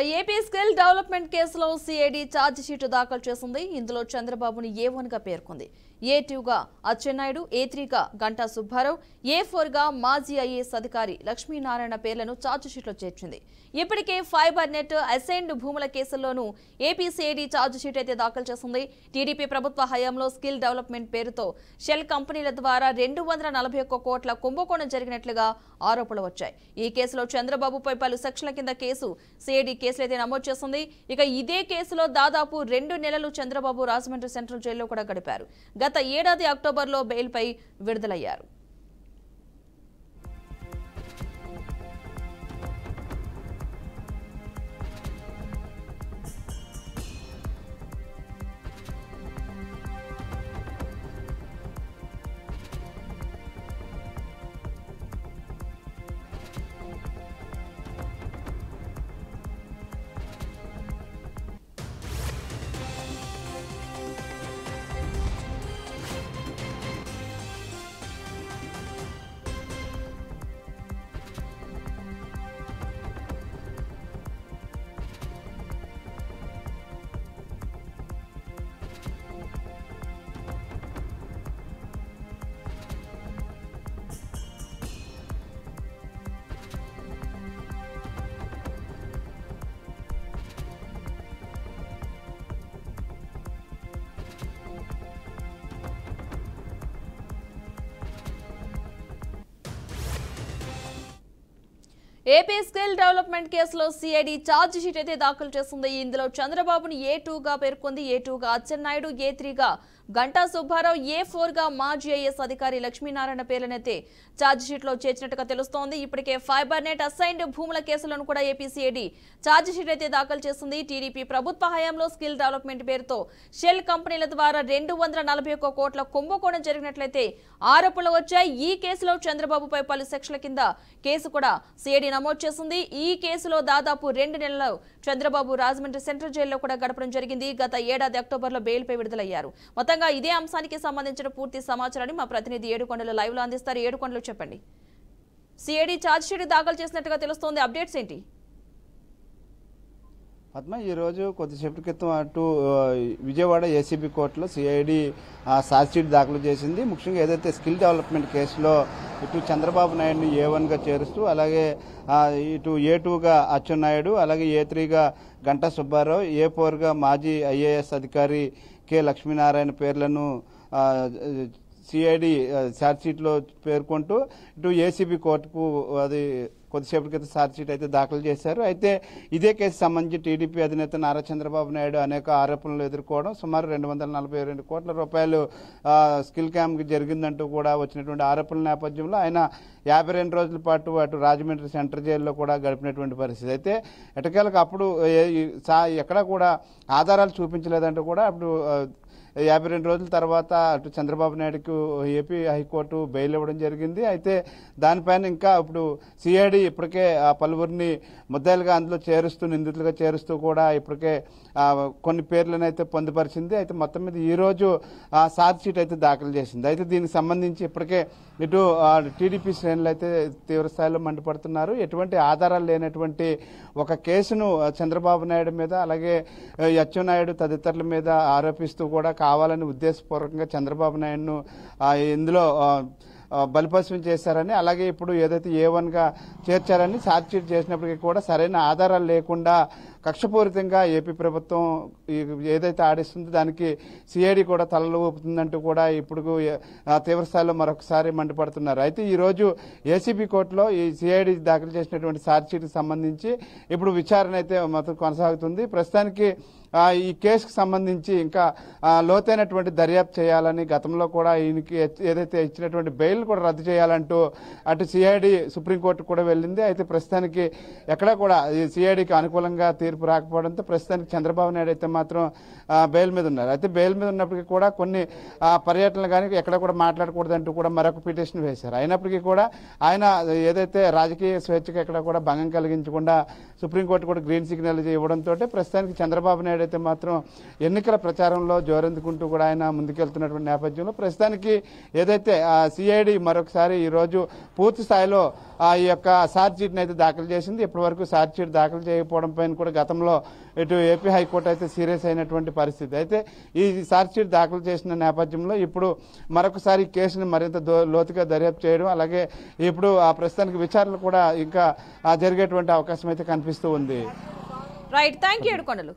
AP skill development కేసులో CID charge sheet దాఖలు చేసింది. ఇందులో చంద్రబాబుని A1 గా పేర్కొంది. A2 గా అచ్చెన్నాయుడు, A3 గా గంటా సుబ్బారావు, A4 గా మాజీ ఐఏఎస్ అధికారి లక్ష్మీనారాయణ పేర్లను ఛార్జ్ షీట్లో చేర్చింది. ఇప్పటికే ఫైబర్ నెట్ అసైన్డ్ భూముల కేసుల్లోనూ ఏపీ సిఐడి ఛార్జ్ షీట్ అయితే దాఖలు చేసింది. టీడీపీ ప్రభుత్వ హయాంలో స్కిల్ డెవలప్మెంట్ పేరుతో షెల్ కంపెనీల ద్వారా 241 కోట్ల కుంభకోణం జరిగినట్లుగా ఆరోపణలు వచ్చాయి. ఈ కేసులో చంద్రబాబుపై పలు సెక్షన్ల కింద కేసు సిఐడి కేసులు అయితే నమోదు చేసింది. ఇక ఇదే కేసులో దాదాపు 2 నెలలు చంద్రబాబు రాజమండ్రి సెంట్రల్ జైల్లో కూడా గడిపారు. గత ఏడాది అక్టోబర్లో బెయిల్పై విడుదలయ్యారు. ఏపీ స్కిల్ డెవలప్మెంట్ కేసులో సిఐడి ఛార్జ్ షీట్ అయితే దాఖలు చేసింది. ఇందులో చంద్రబాబుని A2 గా పేర్కొంది. A2 గా అచ్చెన్నాయుడు, A3 గా గంటా సుబ్బారావు, A4 గా మాజీ ఐఏఎస్ అధికారి లక్ష్మీనారాయణ పేర్లనైతే ఛార్జ్ షీట్ లో చేర్చినట్టుగా తెలుస్తోంది. ఇప్పటికే ఫైబర్ నెట్ అసైన్డ్ భూముల కేసులను కూడా ఏపీ సిఐడి ఛార్జ్ షీట్ అయితే దాఖలు చేసింది. టీడీపీ ప్రభుత్వ హయాంలో స్కిల్ డెవలప్మెంట్ పేరుతో షెల్ కంపెనీల ద్వారా 241 కోట్ల కుంభకోణం జరిగినట్లయితే ఆరోపణలు వచ్చాయి. ఈ కేసులో చంద్రబాబుపై పలు సెక్షన్ల కింద కేసు కూడా సిఐడి నమోదు చేసింది. ఈ కేసులో దాదాపు 2 నెలలు చంద్రబాబు రాజమండ్రి సెంట్రల్ జైల్లో కూడా గడపడం జరిగింది. గత ఏడాది అక్టోబర్లో బెయిల్పై విడుదలయ్యారు. మొత్తంగా ఇదే అంశానికి సంబంధించిన పూర్తి సమాచారాన్ని మా ప్రతినిధి ఏడుకొండలు లైవ్ లో అందిస్తారు. ఏడుకొండలు చెప్పండి, సిఐడి ఛార్జ్ షీట్ దాఖలు చేసినట్టుగా తెలుస్తోంది, అప్డేట్స్ ఏంటి? పద్మ, ఈరోజు కొద్దిసేపటి క్రితం అటు విజయవాడ ఏసీబీ కోర్టులో సిఐడి ఛార్జ్ షీట్ దాఖలు చేసింది. ముఖ్యంగా ఏదైతే స్కిల్ డెవలప్మెంట్ కేసులో ఇటు చంద్రబాబు నాయుడుని A1 గా చేరుస్తూ, అలాగే ఇటు A2 గా అచ్చెన్నాయుడు, అలాగే A3 గా గంటా సుబ్బారావు, A4 గా మాజీ ఐఏఎస్ అధికారి కె లక్ష్మీనారాయణ పేర్లను సిఐడి ఛార్జ్ షీట్లో పేర్కొంటూ ఇటు ఏసీబీ కోర్టుకు అది కొద్దిసేపటి క్రితం ఛార్జ్ షీట్ అయితే దాఖలు చేశారు. అయితే ఇదే కేసు సంబంధించి టీడీపీ అధినేత నారా చంద్రబాబు నాయుడు అనేక ఆరోపణలు ఎదుర్కోవడం, సుమారు 242 కోట్ల రూపాయలు స్కిల్ క్యాంప్ జరిగిందంటూ కూడా వచ్చినటువంటి ఆరోపణల నేపథ్యంలో ఆయన 52 రోజుల పాటు అటు రాజమండ్రి సెంట్రల్ జైల్లో కూడా గడిపినటువంటి పరిస్థితి. అయితే ఎటకేలకు అప్పుడు ఎక్కడా కూడా ఆధారాలు చూపించలేదంటూ కూడా అప్పుడు 52 రోజుల తర్వాత అటు చంద్రబాబు నాయుడుకు ఏపీ హైకోర్టు బెయిల్ ఇవ్వడం జరిగింది. అయితే దానిపైన ఇంకా ఇప్పుడు సిఐడి ఇప్పటికే పలువురిని ముద్దాయిలుగా అందులో చేరుస్తూ, నిందితులుగా చేరుస్తూ కూడా ఇప్పటికే కొన్ని పేర్లను అయితే పొందుపరిచింది. అయితే మొత్తం మీద ఈ రోజు ఛార్జ్ షీట్ అయితే దాఖలు చేసింది. అయితే దీనికి సంబంధించి ఇప్పటికే ఇటు టీడీపీ శ్రేణులు అయితే తీవ్ర స్థాయిలో మండిపడుతున్నారు. ఎటువంటి ఆధారాలు లేనటువంటి ఒక కేసును చంద్రబాబు నాయుడు మీద, అలాగే అచ్చెన్నాయుడు తదితరుల మీద ఆరోపిస్తూ కూడా కావాలని ఉద్దేశపూర్వకంగా చంద్రబాబు నాయుడును ఇందులో బలిపశం చేశారని, అలాగే ఇప్పుడు ఏదైతే A1 గా చేర్చారని ఛార్జ్ షీట్ చేసినప్పటికీ కూడా సరైన ఆధారాలు లేకుండా కక్షపూరితంగా ఏపీ ప్రభుత్వం ఏదైతే ఆడిస్తుందో దానికి సిఐడి కూడా తలలు ఊపుతుందంటూ కూడా ఇప్పుడు తీవ్రస్థాయిలో మరొకసారి మండిపడుతున్నారు. అయితే ఈరోజు ఏసీబీ కోర్టులో ఈ సిఐడి దాఖలు చేసినటువంటి ఛార్జ్ షీట్కి సంబంధించి ఇప్పుడు విచారణ అయితే మొత్తం కొనసాగుతుంది. ప్రస్తుతానికి ఈ కేసుకు సంబంధించి ఇంకా లోతైనటువంటి దర్యాప్తు చేయాలని, గతంలో కూడా ఈయనకి ఏదైతే ఇచ్చినటువంటి బెయిల్ కూడా రద్దు చేయాలంటూ అటు సిఐడి సుప్రీంకోర్టు కూడా వెళ్ళింది. అయితే ప్రస్తుతానికి ఎక్కడా కూడా ఈ సిఐడికి అనుకూలంగా తీర్పు రాకపోవడంతో ప్రస్తుతానికి చంద్రబాబు నాయుడు అయితే మాత్రం బెయిల్ మీద ఉన్నారు. అయితే బెయిల్ మీద ఉన్నప్పటికీ కూడా కొన్ని పర్యటనలు కానీ ఎక్కడ కూడా మాట్లాడకూడదంటూ కూడా మరొక పిటిషన్ వేశారు. అయినప్పటికీ కూడా ఆయన ఏదైతే రాజకీయ స్వేచ్ఛకు ఎక్కడ కూడా భంగం కలిగించకుండా సుప్రీంకోర్టు కూడా గ్రీన్ సిగ్నల్ ఇవ్వడంతో ప్రస్తుతానికి చంద్రబాబు నాయుడు అయితే మాత్రం ఎన్నికల ప్రచారంలో జోరెందుకుంటూ కూడా ఆయన ముందుకెళ్తున్నటువంటి నేపథ్యంలో ప్రస్తుతానికి ఏదైతే సిఐడి మరొకసారి ఈ రోజు పూర్తి స్థాయిలో ఈ యొక్క ఛార్జ్ షీట్ అయితే దాఖలు చేసింది. ఇప్పటి వరకు ఛార్జ్ షీట్ దాఖలు చేయకపోవడం పైన కూడా గతంలో ఇటు ఏపీ హైకోర్టు అయితే సీరియస్ అయినటువంటి పరిస్థితి. అయితే ఈ ఛార్జ్షీట్ దాఖలు చేసిన నేపథ్యంలో ఇప్పుడు మరొకసారి కేసును మరింత లోతుగా దర్యాప్తు చేయడం, అలాగే ఇప్పుడు ఆ ప్రస్తుతానికి విచారణ కూడా ఇంకా జరిగేటువంటి అవకాశం అయితే కనిపిస్తూ ఉంది. Right, thank you Yedukondalu.